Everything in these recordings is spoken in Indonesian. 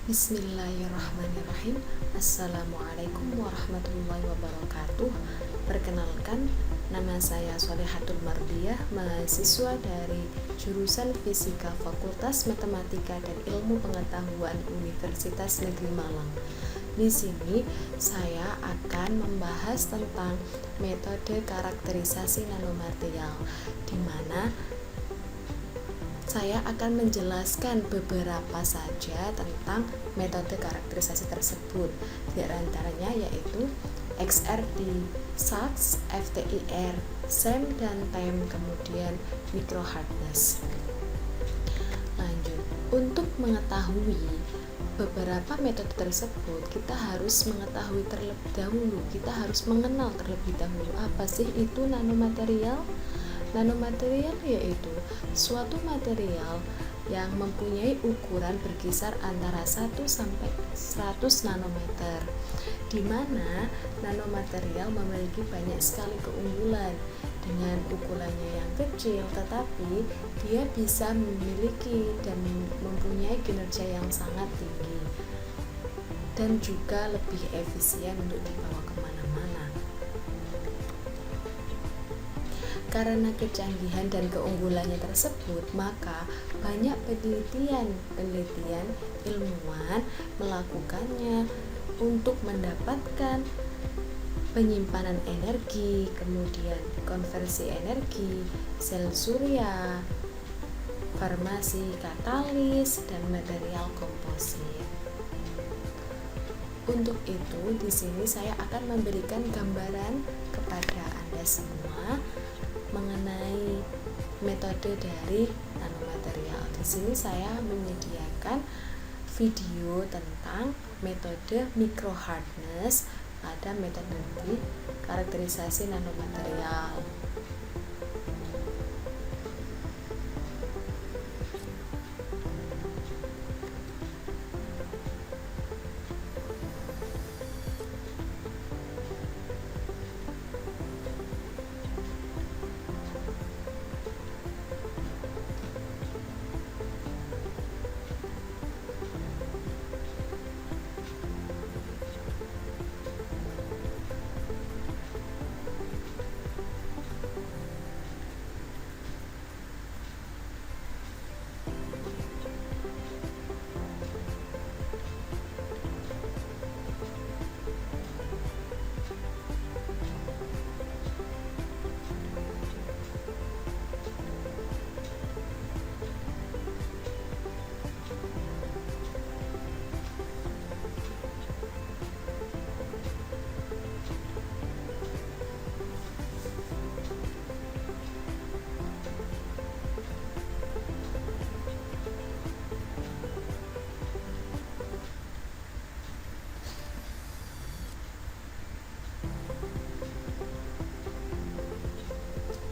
Bismillahirrahmanirrahim. Assalamualaikum warahmatullahi wabarakatuh. Perkenalkan, nama saya Solehatul Mardiah, mahasiswa dari jurusan Fisika Fakultas Matematika dan Ilmu Pengetahuan Universitas Negeri Malang. Di sini saya akan membahas tentang metode karakterisasi nanomaterial, di mana saya akan menjelaskan beberapa saja tentang metode karakterisasi tersebut. Di antaranya yaitu XRD, SAXS, FTIR, SEM, dan TEM, kemudian microhardness. Lanjut, untuk mengetahui beberapa metode tersebut, kita harus mengetahui terlebih dahulu, kita harus mengenal terlebih dahulu apa sih itu nanomaterial. Nanomaterial yaitu suatu material yang mempunyai ukuran berkisar antara 1 sampai 100 nanometer, di mana nanomaterial memiliki banyak sekali keunggulan. Dengan ukurannya yang kecil, tetapi dia bisa memiliki dan mempunyai kinerja yang sangat tinggi dan juga lebih efisien untuk dibawa kemana-mana. Karena kecanggihan dan keunggulannya tersebut, maka banyak penelitian ilmuwan melakukannya untuk mendapatkan penyimpanan energi, kemudian konversi energi, sel surya, farmasi katalis, dan material komposit. Untuk itu, di sini saya akan memberikan gambaran kepada Anda semua mengenai metode dari nanomaterial. Di sini saya menyediakan video tentang metode microhardness pada metode karakterisasi nanomaterial.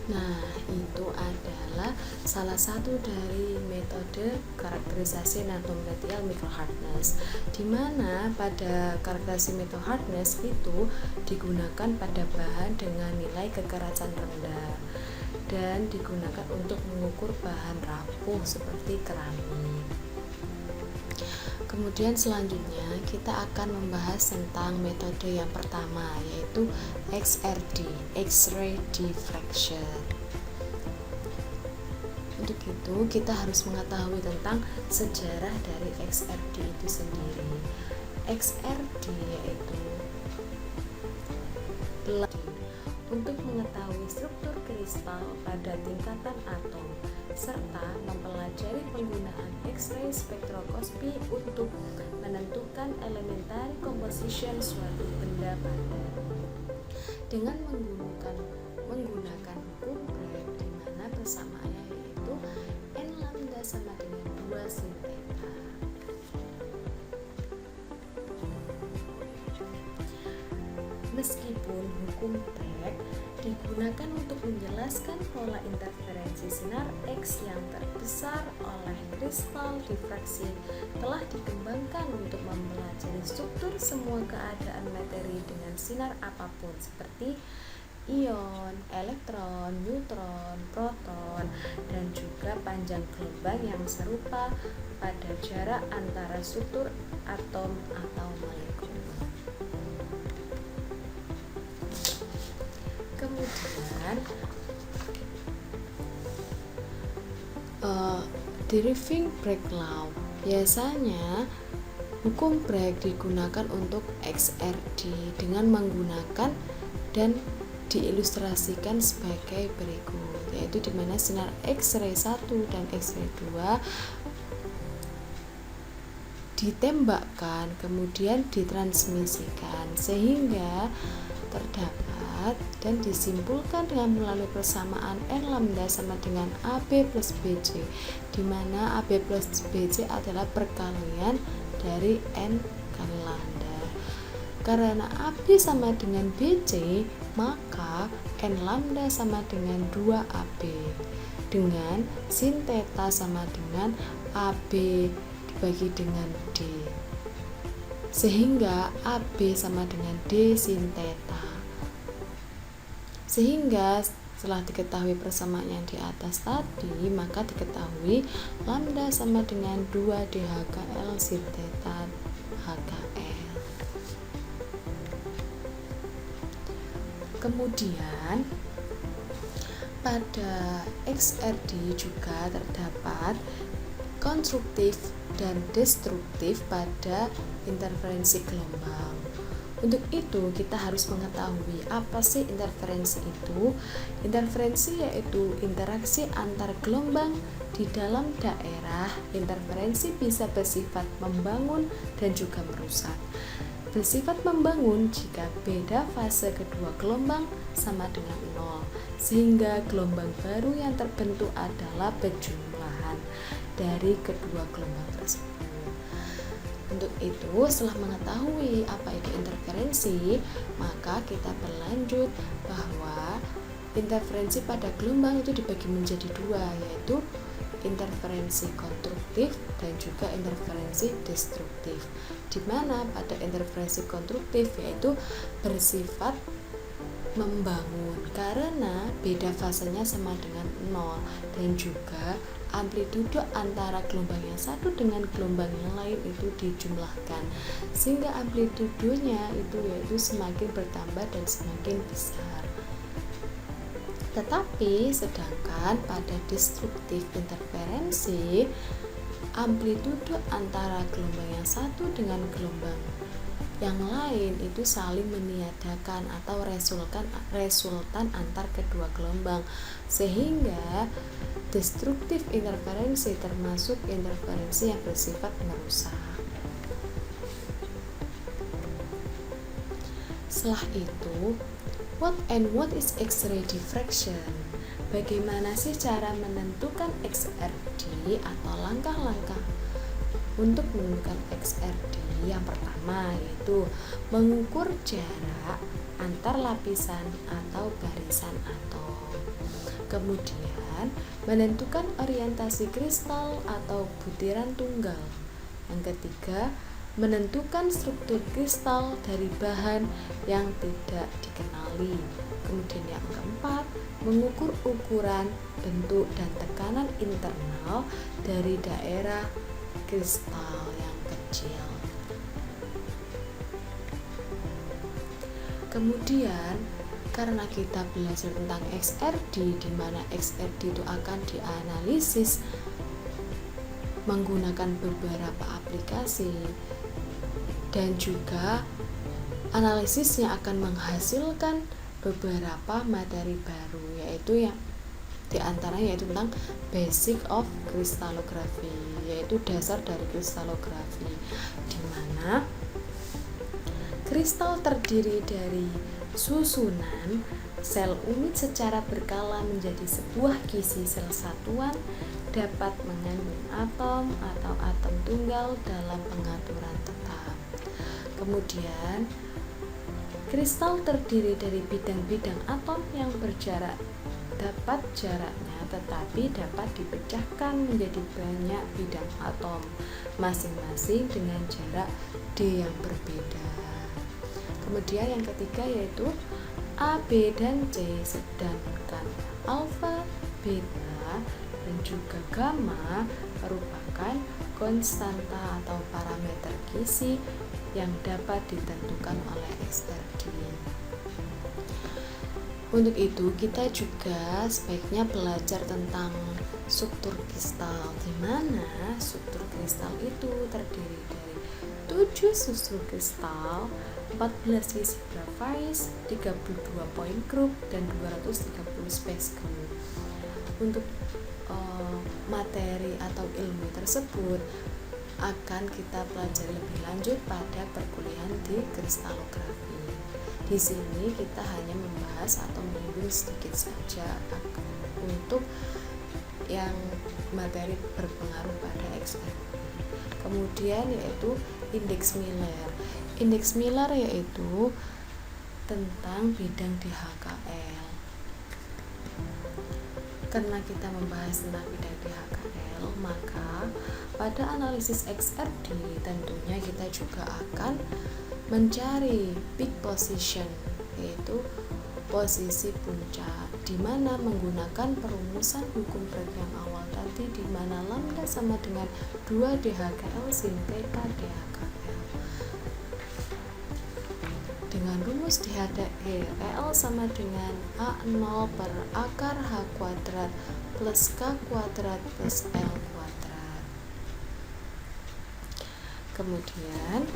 Nah, itu adalah salah satu dari metode karakterisasi nanomaterial microhardness, di mana pada karakterisasi microhardness itu digunakan pada bahan dengan nilai kekerasan rendah dan digunakan untuk mengukur bahan rapuh seperti keramik. Kemudian selanjutnya kita akan membahas tentang metode yang pertama, yaitu XRD, X-ray diffraction. Untuk itu kita harus mengetahui tentang sejarah dari XRD itu sendiri. XRD yaitu untuk mengetahui struktur kristal pada tingkatan atom serta mempelajari penggunaan X-ray spektroskopi untuk menentukan elementary composition suatu benda padat dengan menggunakan hukum Bragg, di mana persamaannya yaitu n lambda sama dengan 2 sin theta. Meskipun hukum Bragg digunakan untuk menjelaskan pola interferensi sinar X yang terbesar oleh kristal difraksi, telah dikembangkan untuk mempelajari struktur semua keadaan materi dengan sinar apapun seperti ion, elektron, neutron, proton, dan juga panjang gelombang yang serupa pada jarak antara struktur atom atau molekul. Kemudian deriving Bragg law. Biasanya hukum Bragg digunakan untuk XRD dengan menggunakan dan diilustrasikan sebagai berikut, yaitu di mana sinar X-ray 1 dan X-ray 2 ditembakkan kemudian ditransmisikan sehingga terdapat dan disimpulkan dengan melalui persamaan N lambda sama dengan AB plus BC, di mana AB plus BC adalah perkalian dari N kali lambda. Karena AB sama dengan BC, maka N lambda sama dengan 2AB dengan sin theta sama dengan AB dibagi dengan D, sehingga AB sama dengan D sin theta. Sehingga setelah diketahui persamaan yang di atas tadi, maka diketahui lambda sama dengan 2 DHKL sin theta HKL. Kemudian pada XRD juga terdapat konstruktif dan destruktif pada interferensi gelombang. Untuk itu kita harus mengetahui apa sih interferensi itu. Interferensi yaitu interaksi antar gelombang di dalam daerah. Interferensi bisa bersifat membangun dan juga merusak. Bersifat membangun jika beda fase kedua gelombang sama dengan 0, sehingga gelombang baru yang terbentuk adalah penjumlahan dari kedua gelombang tersebut. Untuk itu, setelah mengetahui apa itu interferensi, maka kita berlanjut bahwa interferensi pada gelombang itu dibagi menjadi dua, yaitu interferensi konstruktif dan juga interferensi destruktif. Di mana pada interferensi konstruktif yaitu bersifat membangun karena beda fasenya sama dengan 0 dan juga amplitudo antara gelombang yang satu dengan gelombang yang lain itu dijumlahkan sehingga amplitudonya itu yaitu semakin bertambah dan semakin besar. Tetapi sedangkan pada destruktif interferensi, amplitudo antara gelombang yang satu dengan gelombang yang lain itu saling meniadakan atau resultan antar kedua gelombang, sehingga destruktif interferensi termasuk interferensi yang bersifat merusak. Setelah itu, what is X-ray diffraction? Bagaimana sih cara menentukan XRD atau langkah-langkah untuk menentukan XRD? Yang pertama yaitu mengukur jarak antar lapisan atau barisan atom. Kemudian menentukan orientasi kristal atau butiran tunggal. Yang ketiga, menentukan struktur kristal dari bahan yang tidak dikenali. Kemudian yang keempat, mengukur ukuran, bentuk, dan tekanan internal dari daerah kristal yang kecil. Kemudian karena kita belajar tentang XRD, di mana XRD itu akan dianalisis menggunakan beberapa aplikasi dan juga analisisnya akan menghasilkan beberapa materi baru, yaitu yang diantaranya yaitu tentang basic of crystallography, yaitu dasar dari kristalografi, di mana kristal terdiri dari susunan sel unit secara berkala menjadi sebuah gizi sel satuan, dapat mengandung atom atau atom tunggal dalam pengaturan tetap. Kemudian kristal terdiri dari bidang-bidang atom yang berjarak dapat jaraknya tetapi dapat dipecahkan menjadi banyak bidang atom masing-masing dengan jarak D yang berbeda. Kemudian yang ketiga yaitu A, B, dan C, sedangkan alfa, beta, dan juga gamma merupakan konstanta atau parameter gizi yang dapat ditentukan oleh XRD. Untuk itu kita juga sebaiknya belajar tentang struktur kristal, di mana struktur kristal itu terdiri dari 7 struktur kristal, 14 gizi graphite, 32 point group, dan 230 space group. Untuk materi atau ilmu tersebut akan kita pelajari lebih lanjut pada perkuliahan di kristalografi. Di sini kita hanya membahas atau menyinggung sedikit saja untuk yang materi berpengaruh pada XRD. Kemudian yaitu indeks Miller. Indeks Miller yaitu tentang bidang DHKL. Karena kita membahas tentang bidang DHKL, maka pada analisis XRD tentunya kita juga akan mencari peak position, yaitu posisi puncak, di mana menggunakan perumusan hukum Bragg yang awal tadi, di mana lambda sama dengan 2 DHKL sin theta DHKL. Dengan rumus DHKL sama dengan A0 per akar H kuadrat plus K kuadrat plus L kuadrat. Kemudian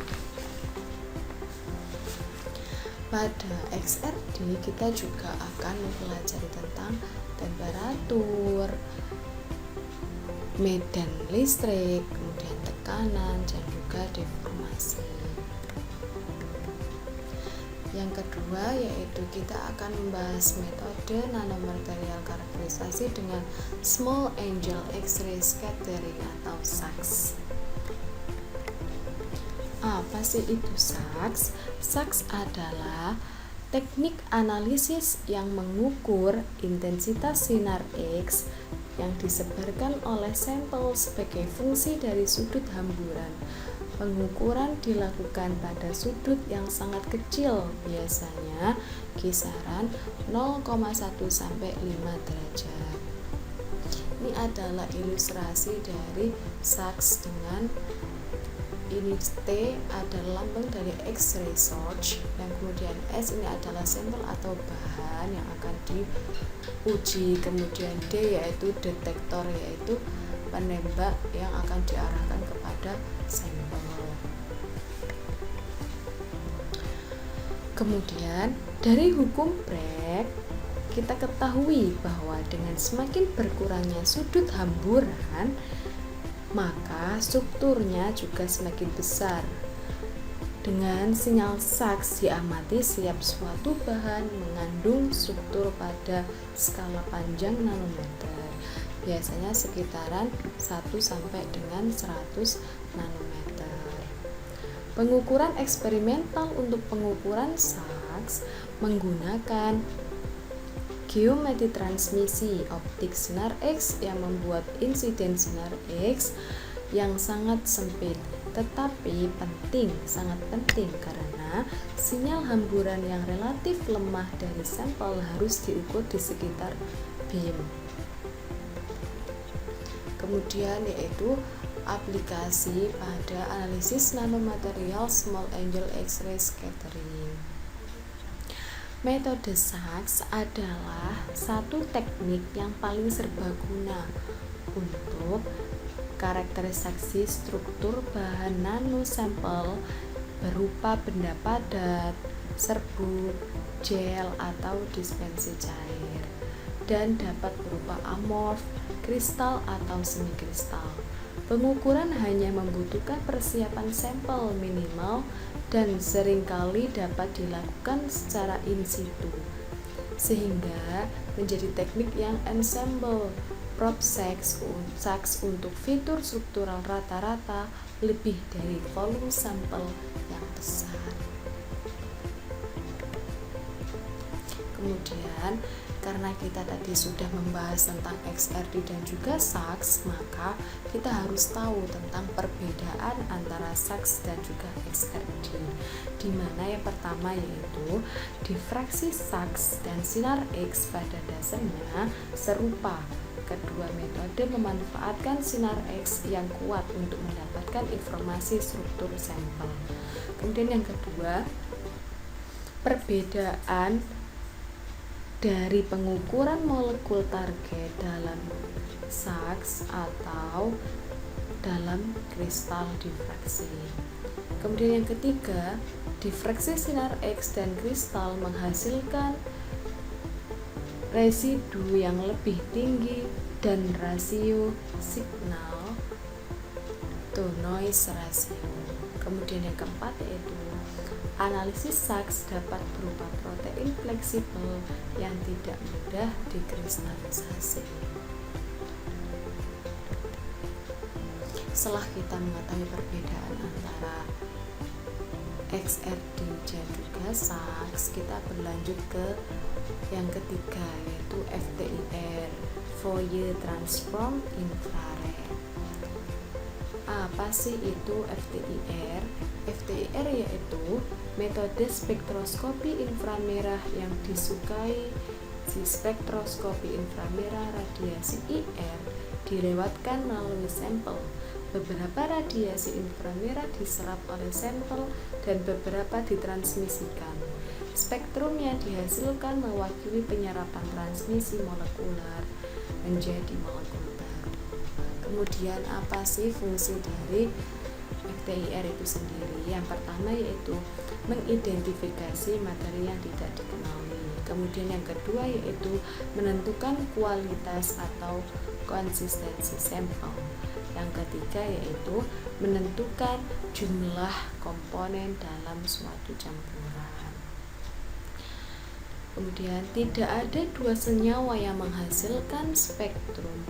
pada XRD kita juga akan mempelajari tentang temperatur, medan listrik, kemudian tekanan, dan juga deformasi. Yang kedua yaitu kita akan membahas metode nanomaterial karakterisasi dengan Small Angle X-ray Scattering atau SAX. Apa sih itu SAX? SAX adalah teknik analisis yang mengukur intensitas sinar X yang disebarkan oleh sampel sebagai fungsi dari sudut hamburan. Pengukuran dilakukan pada sudut yang sangat kecil, biasanya kisaran 0,1 sampai 5 derajat. Ini adalah ilustrasi dari SAX dengan ini T adalah lambang dari X-ray source, dan kemudian S ini adalah sampel atau bahan yang akan diuji, kemudian D yaitu detektor, yaitu penembak yang akan diarahkan kepada sampel. Kemudian dari hukum Bragg kita ketahui bahwa dengan semakin berkurangnya sudut hamburan, maka strukturnya juga semakin besar. Dengan sinyal SAX diamati setiap suatu bahan mengandung struktur pada skala panjang nanometer, biasanya sekitaran 1 sampai dengan 100 nanometer. Pengukuran eksperimental untuk pengukuran SAX menggunakan geometri transmisi optik sinar X yang membuat insiden sinar X yang sangat sempit, tetapi penting, sangat penting karena sinyal hamburan yang relatif lemah dari sampel harus diukur di sekitar beam. Kemudian yaitu aplikasi pada analisis nanomaterial small angle X-ray scattering. Metode SAX adalah satu teknik yang paling serbaguna untuk karakterisasi struktur bahan nanosampel berupa benda padat, serbuk, gel, atau dispensi cair, dan dapat berupa amorf, kristal, atau semikristal. Pengukuran hanya membutuhkan persiapan sampel minimal dan seringkali dapat dilakukan secara in situ, sehingga menjadi teknik yang ensemble probe SAX untuk fitur struktural rata-rata lebih dari volume sampel yang besar. Kemudian Karena kita tadi sudah membahas tentang XRD dan juga SAX, maka kita harus tahu tentang perbedaan antara SAX dan juga XRD. Di mana yang pertama yaitu difraksi SAX dan sinar X pada dasarnya serupa. Kedua metode memanfaatkan sinar X yang kuat untuk mendapatkan informasi struktur sampel. Kemudian yang kedua, perbedaan dari pengukuran molekul target dalam SAX atau dalam kristal difraksi. Kemudian yang ketiga, difraksi sinar X dan kristal menghasilkan residu yang lebih tinggi dan rasio signal to noise ratio. Kemudian yang keempat yaitu analisis SAX dapat berupa protein fleksibel yang tidak mudah dikristalisasi. Setelah kita mengetahui perbedaan antara XRD dan juga SAX, kita berlanjut ke yang ketiga yaitu FTIR, Fourier Transform Infrared. Apa sih itu FTIR? FTIR yaitu metode spektroskopi inframerah yang disukai. Si spektroskopi inframerah radiasi IR dilewatkan melalui sampel. Beberapa radiasi inframerah diserap oleh sampel dan beberapa ditransmisikan. Spektrum yang dihasilkan mewakili penyerapan transmisi molekuler menjadi molekul baru. Kemudian apa sih fungsi dari FTIR itu sendiri? Yang pertama yaitu mengidentifikasi materi yang tidak dikenali. Kemudian yang kedua yaitu menentukan kualitas atau konsistensi sampel. Yang ketiga yaitu menentukan jumlah komponen dalam suatu campuran. Kemudian tidak ada dua senyawa yang menghasilkan spektrum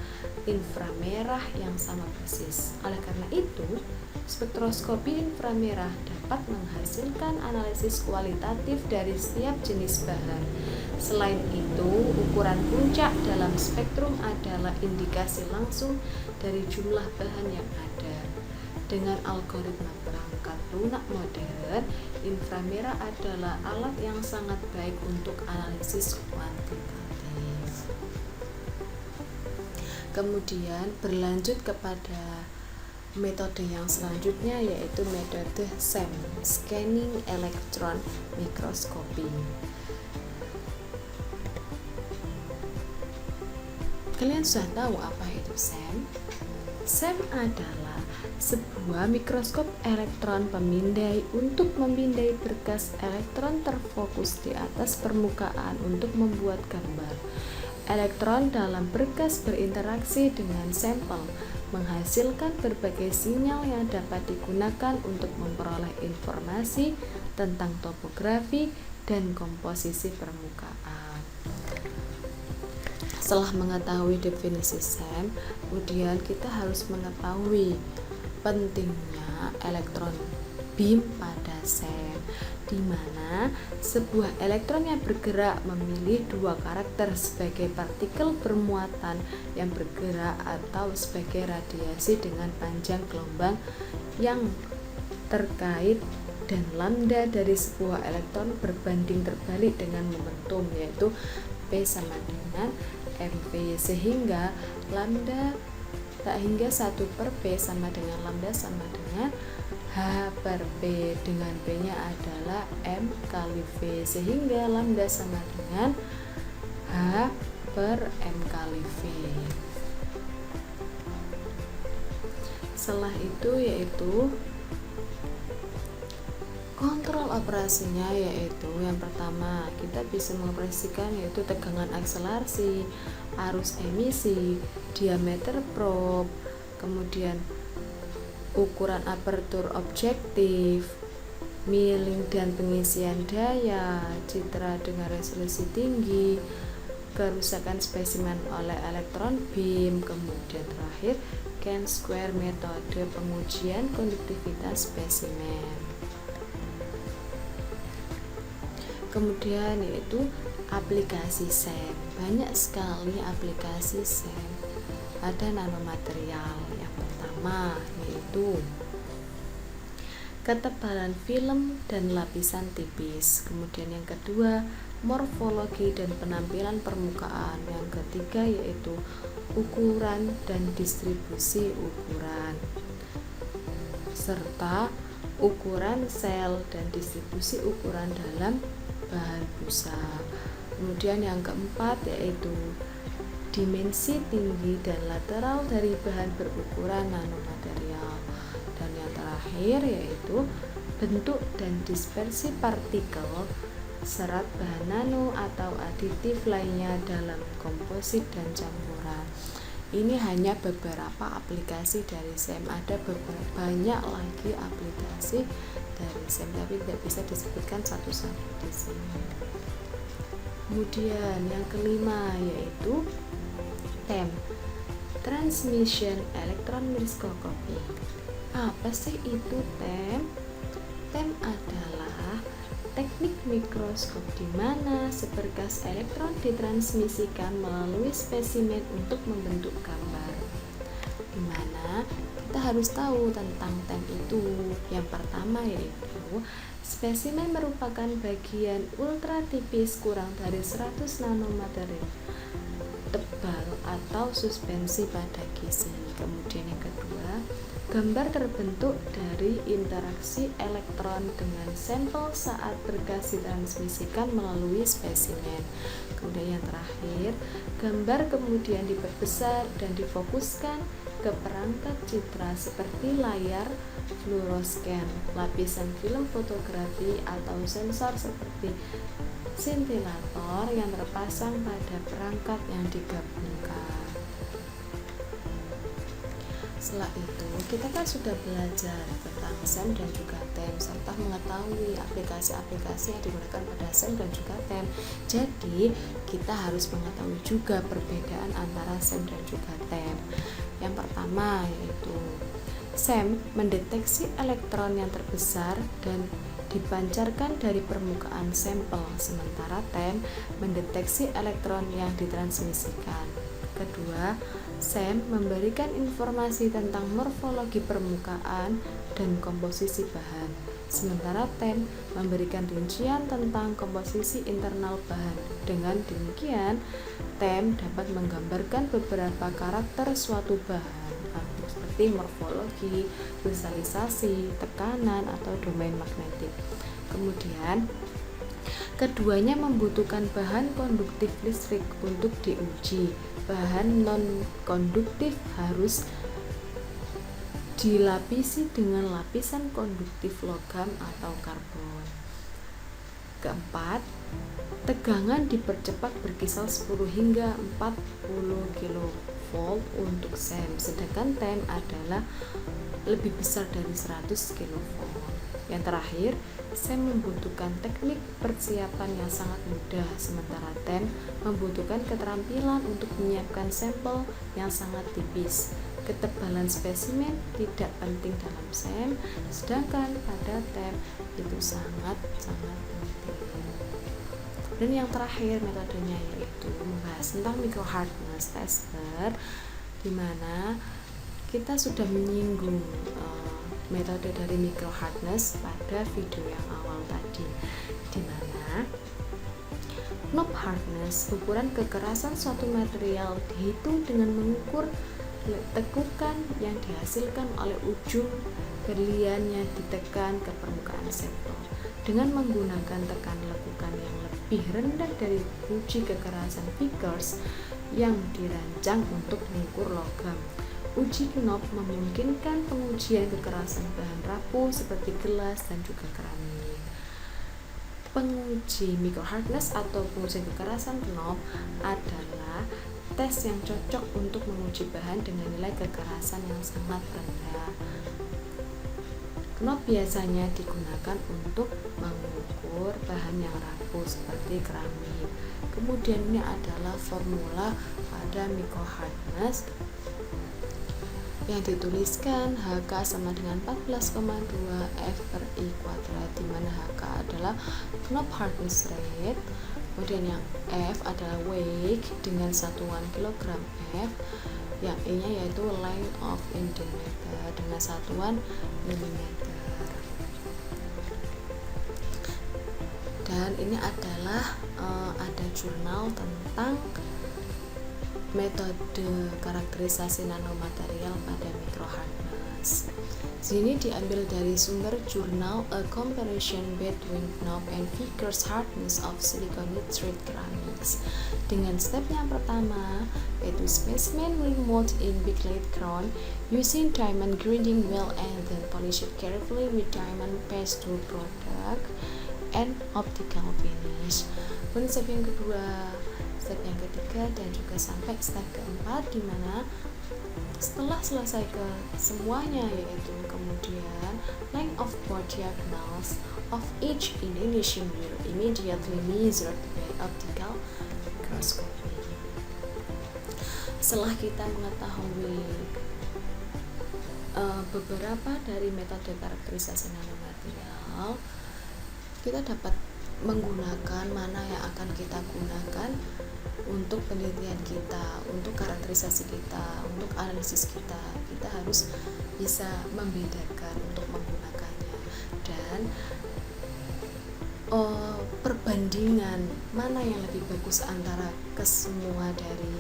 inframerah yang sama persis. Oleh karena itu, spektroskopi inframerah dapat menghasilkan analisis kualitatif dari setiap jenis bahan. Selain itu, ukuran puncak dalam spektrum adalah indikasi langsung dari jumlah bahan yang ada. Dengan algoritma perangkat lunak modern, inframerah adalah alat yang sangat baik untuk analisis kuantitatif. Kemudian berlanjut kepada metode yang selanjutnya yaitu metode SEM, Scanning Electron Microscopy. Kalian sudah tahu apa itu SEM? SEM adalah sebuah mikroskop elektron pemindai untuk memindai berkas elektron terfokus di atas permukaan untuk membuat gambar. Elektron dalam berkas berinteraksi dengan sampel, menghasilkan berbagai sinyal yang dapat digunakan untuk memperoleh informasi tentang topografi dan komposisi permukaan. Setelah mengetahui definisi SEM, kemudian kita harus mengetahui pentingnya elektron beam pada SEM, di mana sebuah elektron yang bergerak memilih dua karakter sebagai partikel bermuatan yang bergerak atau sebagai radiasi dengan panjang gelombang yang terkait, dan lambda dari sebuah elektron berbanding terbalik dengan momentum, yaitu P sama dengan mv, sehingga lambda tak hingga 1 per P sama dengan lambda sama dengan H per P, dengan P nya adalah M kali V, sehingga lambda sama dengan H per M kali V. Setelah itu yaitu kontrol operasinya, yaitu yang pertama kita bisa mengoperasikan yaitu tegangan akselerasi, arus emisi, diameter probe, kemudian ukuran apertur objektif, milling dan pengisian daya, citra dengan resolusi tinggi, kerusakan spesimen oleh elektron beam, kemudian terakhir Ken-square metode pengujian konduktivitas spesimen. Kemudian yaitu aplikasi SEM. Banyak sekali aplikasi SEM. Ada nanomaterial. Yang pertama yaitu ketebalan film dan lapisan tipis. Kemudian yang kedua, morfologi dan penampilan permukaan. Yang ketiga yaitu ukuran dan distribusi ukuran, serta ukuran sel dan distribusi ukuran dalam bahan busa. Kemudian yang keempat yaitu dimensi tinggi dan lateral dari bahan berukuran nanomaterial. Dan yang terakhir yaitu bentuk dan dispersi partikel serat bahan nano atau aditif lainnya dalam komposit dan campuran. Ini hanya beberapa aplikasi dari SEM. Ada banyak lagi aplikasi dari SEM, tapi tidak bisa disebutkan satu-satu di sini. Kemudian yang kelima yaitu TEM, Transmission Electron Microscopy. Apa sih itu TEM? TEM adalah teknik mikroskop di mana seberkas elektron ditransmisikan melalui spesimen untuk membentuk gambar. Di mana kita harus tahu tentang TEM itu. Yang pertama yaitu spesimen merupakan bagian ultra tipis kurang dari 100 nanometer tebal atau suspensi pada gizi. Kemudian yang kedua, gambar terbentuk dari interaksi elektron dengan sampel saat berkas ditransmisikan melalui spesimen. Kemudian yang terakhir, gambar kemudian diperbesar dan difokuskan ke perangkat citra seperti layar fluoroscan, lapisan film fotografi atau sensor seperti scintillator yang terpasang pada perangkat yang digabungkan. Setelah itu, kita kan sudah belajar tentang SEM dan juga TEM serta mengetahui aplikasi-aplikasi yang digunakan pada SEM dan juga TEM. Jadi, kita harus mengetahui juga perbedaan antara SEM dan juga TEM. Yang pertama yaitu SEM mendeteksi elektron yang terbesar dan dipancarkan dari permukaan sampel, sementara TEM mendeteksi elektron yang ditransmisikan. Kedua, SEM memberikan informasi tentang morfologi permukaan dan komposisi bahan, sementara TEM memberikan rincian tentang komposisi internal bahan. Dengan demikian, TEM dapat menggambarkan beberapa karakter suatu bahan, seperti morfologi, kristalisasi, tekanan, atau domain magnetik. Kemudian, keduanya membutuhkan bahan konduktif listrik untuk diuji. Bahan non-konduktif harus dilapisi dengan lapisan konduktif logam atau karbon. Keempat, tegangan dipercepat berkisar 10 hingga 40 kV untuk SEM, sedangkan TEM adalah lebih besar dari 100 kV. Yang terakhir, SEM membutuhkan teknik persiapan yang sangat mudah, sementara TEM membutuhkan keterampilan untuk menyiapkan sampel yang sangat tipis. Ketebalan spesimen tidak penting dalam SEM, sedangkan pada TEM itu sangat penting. Dan yang terakhir metodenya yaitu membahas tentang microhardness tester, di mana kita sudah menyinggung metode dari microhardness pada video yang awal tadi, di mana knob hardness, ukuran kekerasan suatu material, dihitung dengan mengukur tekukan yang dihasilkan oleh ujung berlian yang ditekan ke permukaan sampel dengan menggunakan tekan lekukan yang lebih rendah dari uji kekerasan Vickers yang dirancang untuk mengukur logam. Uji knob memungkinkan pengujian kekerasan bahan rapuh seperti gelas dan juga keramik. Penguji microhardness atau pengujian kekerasan knob adalah tes yang cocok untuk menguji bahan dengan nilai kekerasan yang sangat rendah. Knob biasanya digunakan untuk mengukur bahan yang rapuh seperti keramik. Kemudian ini adalah formula pada microhardness yang dituliskan HK sama dengan 14,2 F per I kuadrat, di mana HK adalah knob hardness rate, Kemudian yang F adalah weight dengan satuan kilogram F. Yang E nya yaitu length of in diameter dengan satuan milimeter. Dan ini adalah ada jurnal tentang metode karakterisasi nanomaterial pada microhardness. Sini diambil dari sumber jurnal A Comparison Between Knob and Vigorous Hardness of Silicon Nitride Ceramics. Dengan step yang pertama, yaitu specimen removed in Biglet crown using diamond grinding wheel and then polish it carefully with diamond paste tool product and optical finish. Kemudian step yang kedua, step yang ketiga, dan juga sampai step keempat, di mana setelah selesai ke semuanya, yaitu kemudian length of both diagonals of each Indonesian wheel immediately measured by optical microscopy. Setelah kita mengetahui beberapa dari metode karakterisasi nanomaterial, kita dapat menggunakan mana yang akan kita gunakan untuk penelitian kita, untuk karakterisasi kita, untuk analisis kita. Kita harus bisa membedakan untuk menggunakannya, dan perbandingan mana yang lebih bagus antara kesemua dari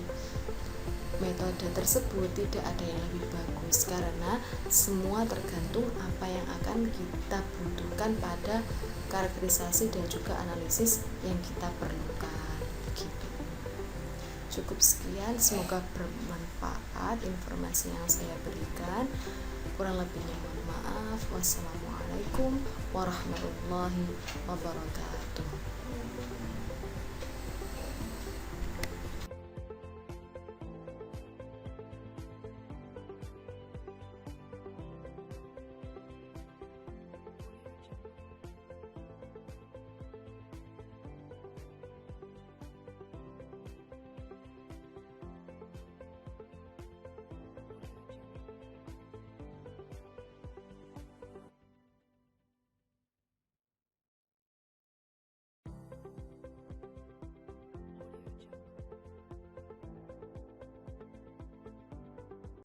metode tersebut tidak ada yang lebih bagus, karena semua tergantung apa yang akan kita butuhkan pada karakterisasi dan juga analisis yang kita perlukan. Begitu. Cukup sekian, semoga bermanfaat informasi yang saya berikan. Kurang lebihnya mohon maaf. Wassalamualaikum warahmatullahi wabarakatuh.